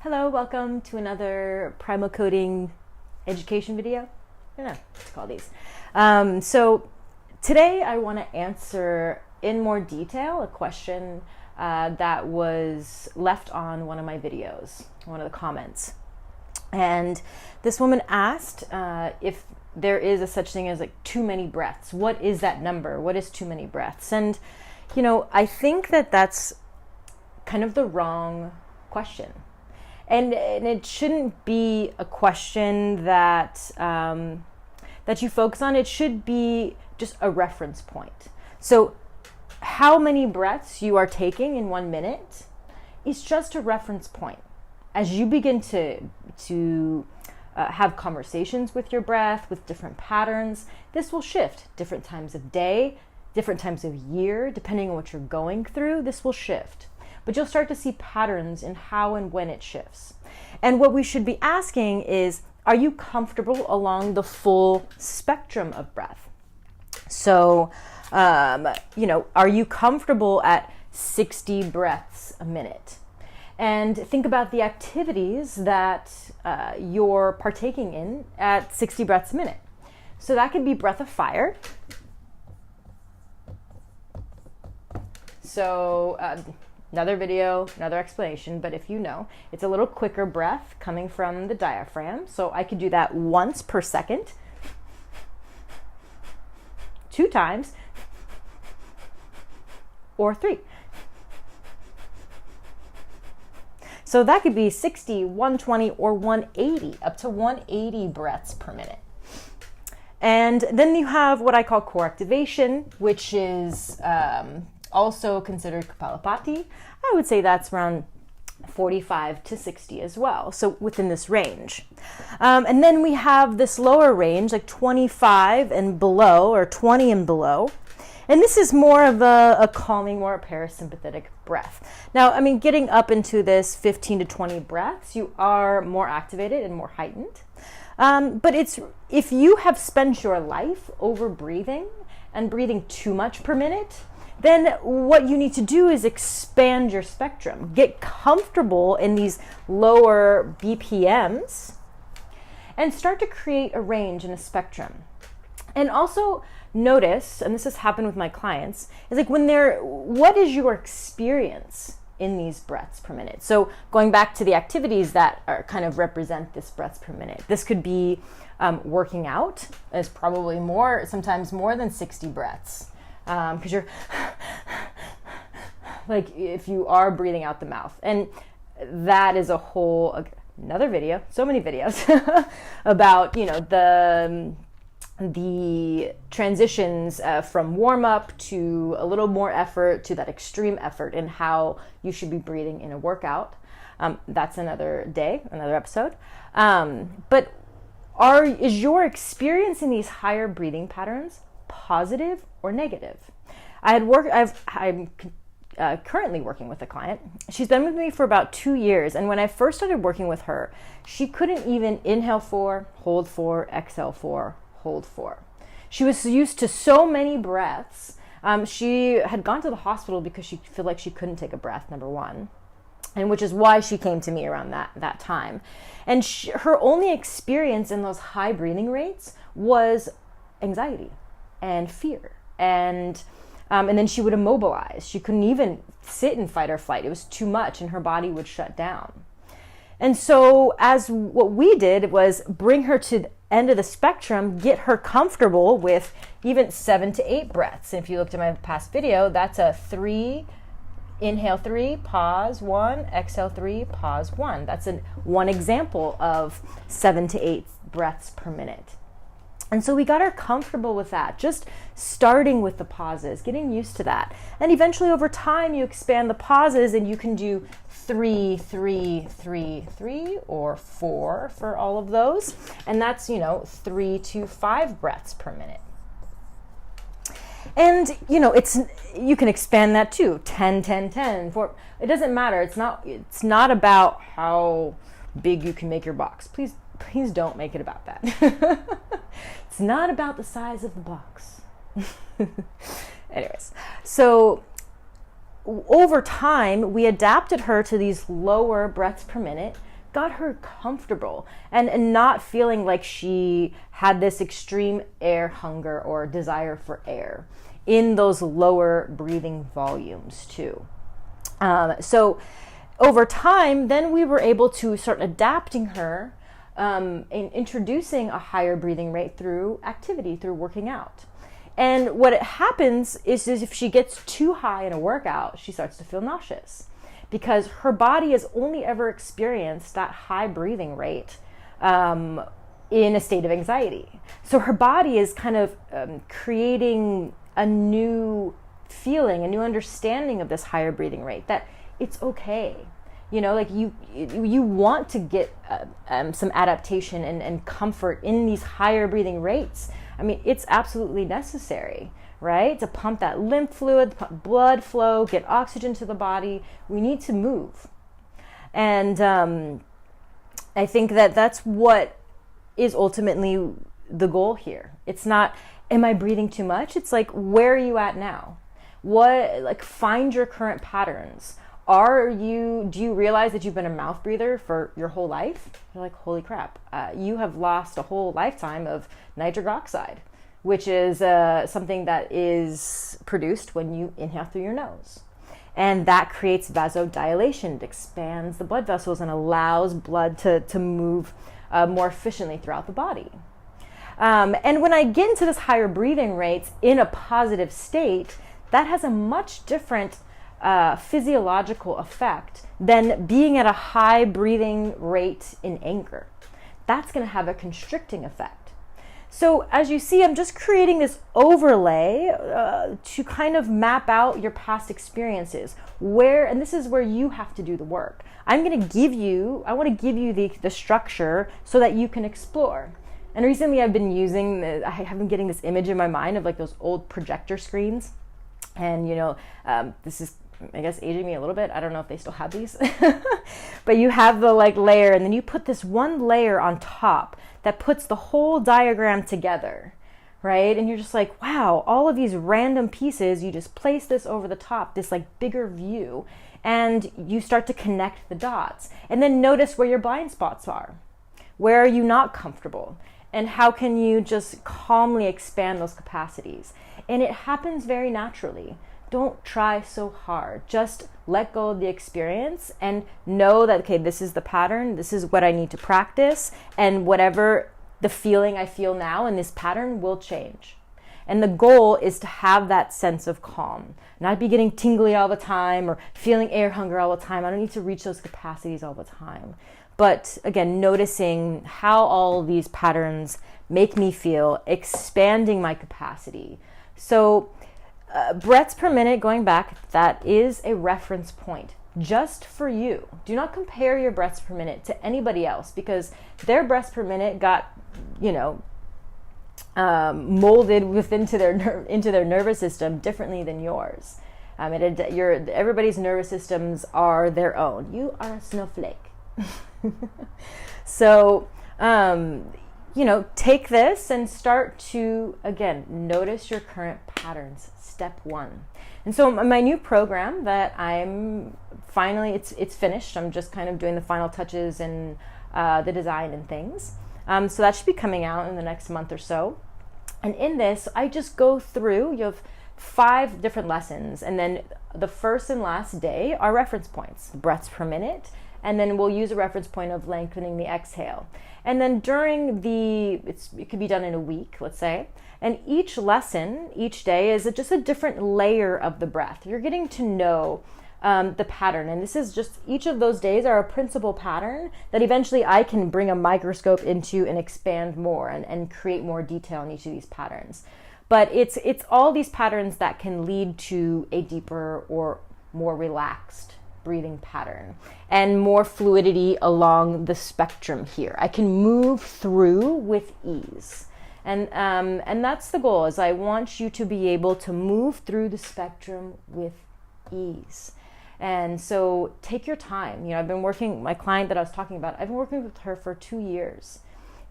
Hello, welcome to another primal coding education video. I don't know what to call these. So today I want to answer in more detail a question that was left on one of my videos, one of the comments. And this woman asked if there is a such thing as like too many breaths. What is that number? What is too many breaths? And, you know, I think that that's kind of the wrong question. And it shouldn't be a question that that you focus on. It should be just a reference point. So how many breaths you are taking in 1 minute is just a reference point. As you begin to have conversations with your breath, with different patterns, this will shift. Different times of day, different times of year, depending on what you're going through, this will shift. But you'll start to see patterns in how and when it shifts. And what we should be asking is, are you comfortable along the full spectrum of breath? So, are you comfortable at 60 breaths a minute? And think about the activities that you're partaking in at 60 breaths a minute. So that could be breath of fire. So, another video, another explanation, but if you know, it's a little quicker breath coming from the diaphragm. So I could do that once per second, 2 times, or 3. So that could be 60, 120, or 180, up to 180 breaths per minute. And then you have what I call core activation, which is also considered Kapalabhati. I would say that's around 45 to 60 as well, so within this range. And then we have this lower range, like 25 and below, or 20 and below. And this is more of a calming, more parasympathetic breath. Now, I mean, getting up into this 15 to 20 breaths, you are more activated and more heightened. But if you have spent your life over breathing and breathing too much per minute, then what you need to do is expand your spectrum. Get comfortable in these lower BPMs and start to create a range and a spectrum. And also notice, and this has happened with my clients, is like what is your experience in these breaths per minute? So going back to the activities that are kind of represent this breaths per minute. This could be working out is probably sometimes more than 60 breaths. Because you're like, if you are breathing out the mouth, and that is another video, so many videos about, the transitions from warm up to a little more effort to that extreme effort and how you should be breathing in a workout. That's another day, another episode. But is your experience in these higher breathing patterns positive or negative? I'm currently working with a client. She's been with me for about 2 years, and when I first started working with her, she couldn't even inhale 4, hold 4, exhale 4, hold 4. She was used to so many breaths. She had gone to the hospital because she felt like she couldn't take a breath, number one, and which is why she came to me around that time. And her only experience in those high breathing rates was anxiety and fear, and then she would immobilize. She couldn't even sit in fight or flight. It was too much, and her body would shut down. And so what we did was bring her to the end of the spectrum, get her comfortable with even 7 to 8 breaths. And if you looked at my past video, that's a 3, inhale 3, pause 1, exhale 3, pause 1. That's one example of 7 to 8 breaths per minute. And so we got her comfortable with that, just starting with the pauses, getting used to that. And eventually over time, you expand the pauses and you can do 3, 3, 3, 3, or 4 for all of those. And that's, 3 to 5 breaths per minute. And, you can expand that too, 10, 10, 10, 4. It doesn't matter. It's not about how big you can make your box. Please don't make it about that. It's not about the size of the box. Anyways, so over time, we adapted her to these lower breaths per minute got her comfortable and not feeling like she had this extreme air hunger or desire for air in those lower breathing volumes too. So over time, then we were able to start adapting her and introducing a higher breathing rate through activity, through working out. And what happens is if she gets too high in a workout, she starts to feel nauseous because her body has only ever experienced that high breathing rate in a state of anxiety. So her body is kind of creating a new feeling, a new understanding of this higher breathing rate, that it's okay. You know, like you want to get some adaptation and comfort in these higher breathing rates. I mean, it's absolutely necessary, right? To pump that lymph fluid, pump blood flow, get oxygen to the body. We need to move. And I think that that's what is ultimately the goal here. It's not, am I breathing too much? It's like, where are you at now? Find your current patterns. Do you realize that you've been a mouth breather for your whole life? You're like, holy crap, you have lost a whole lifetime of nitric oxide, which is something that is produced when you inhale through your nose. And that creates vasodilation. It expands the blood vessels and allows blood to move more efficiently throughout the body. And when I get into this higher breathing rates in a positive state, that has a much different physiological effect than being at a high breathing rate in anger. That's going to have a constricting effect. So as you see, I'm just creating this overlay to kind of map out your past experiences, and this is where you have to do the work. I want to give you the structure so that you can explore. And recently I've been getting this image in my mind of like those old projector screens. And, this is, I guess, aging me a little bit. I don't know if they still have these. But you have the layer, and then you put this one layer on top that puts the whole diagram together, right? And you're just like, wow, all of these random pieces, you just place this over the top, this bigger view, and you start to connect the dots. And then notice where your blind spots are. Where are you not comfortable? And how can you just calmly expand those capacities? And it happens very naturally. Don't try so hard. Just let go of the experience and know that, okay, this is the pattern. This is what I need to practice. And whatever the feeling I feel now in this pattern will change. And the goal is to have that sense of calm, not be getting tingly all the time or feeling air hunger all the time. I don't need to reach those capacities all the time. But again, noticing how all of these patterns make me feel, expanding my capacity. So breaths per minute, going back, that is a reference point just for you. Do not compare your breaths per minute to anybody else, because their breaths per minute got, molded into their nervous system differently than yours. Everybody's nervous systems are their own. You are a snowflake. So, take this and start to, again, notice your current patterns. Step one. And so my new program that I'm finally, it's finished. I'm just kind of doing the final touches and the design and things. So that should be coming out in the next month or so. And in this, I just go through, you have 5 different lessons. And then the first and last day are reference points, breaths per minute. And then we'll use a reference point of lengthening the exhale. And then during it could be done in a week, let's say. And each lesson, each day is just a different layer of the breath. You're getting to know the pattern. And this is just, each of those days are a principal pattern that eventually I can bring a microscope into and expand more and create more detail in each of these patterns. But it's all these patterns that can lead to a deeper or more relaxed breathing pattern and more fluidity along the spectrum here. I can move through with ease. And that's the goal, is I want you to be able to move through the spectrum with ease. And so take your time. I've been working, my client that I was talking about, I've been working with her for 2 years.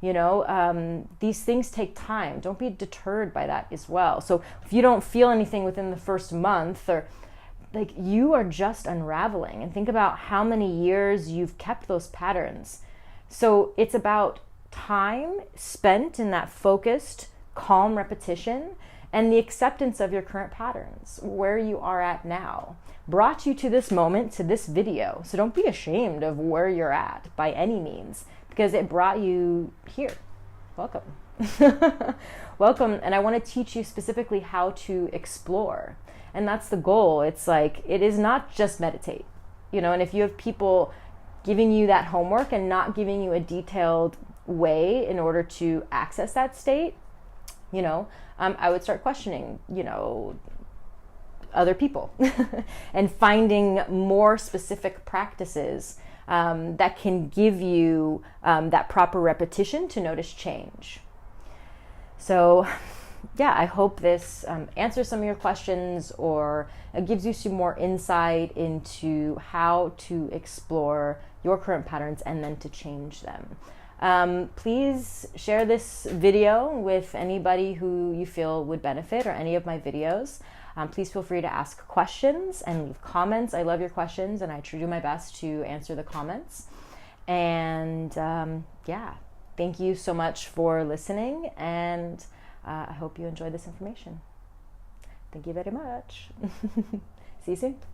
These things take time. Don't be deterred by that as well. So if you don't feel anything within the first month, or like you are just unraveling, and think about how many years you've kept those patterns. So it's about time spent in that focused, calm repetition and the acceptance of your current patterns, where you are at now, brought you to this moment, to this video. So don't be ashamed of where you're at by any means, because it brought you here. Welcome. Welcome. And I want to teach you specifically how to explore. And that's the goal. It's like, it is not just meditate, and if you have people giving you that homework and not giving you a detailed way in order to access that state, I would start questioning, other people and finding more specific practices that can give you that proper repetition to notice change. So yeah, I hope this answers some of your questions, or gives you some more insight into how to explore your current patterns and then to change them. Please share this video with anybody who you feel would benefit, or any of my videos. Please feel free to ask questions and leave comments. I love your questions, and I try to do my best to answer the comments. And yeah, thank you so much for listening, and I hope you enjoyed this information. Thank you very much. See you soon.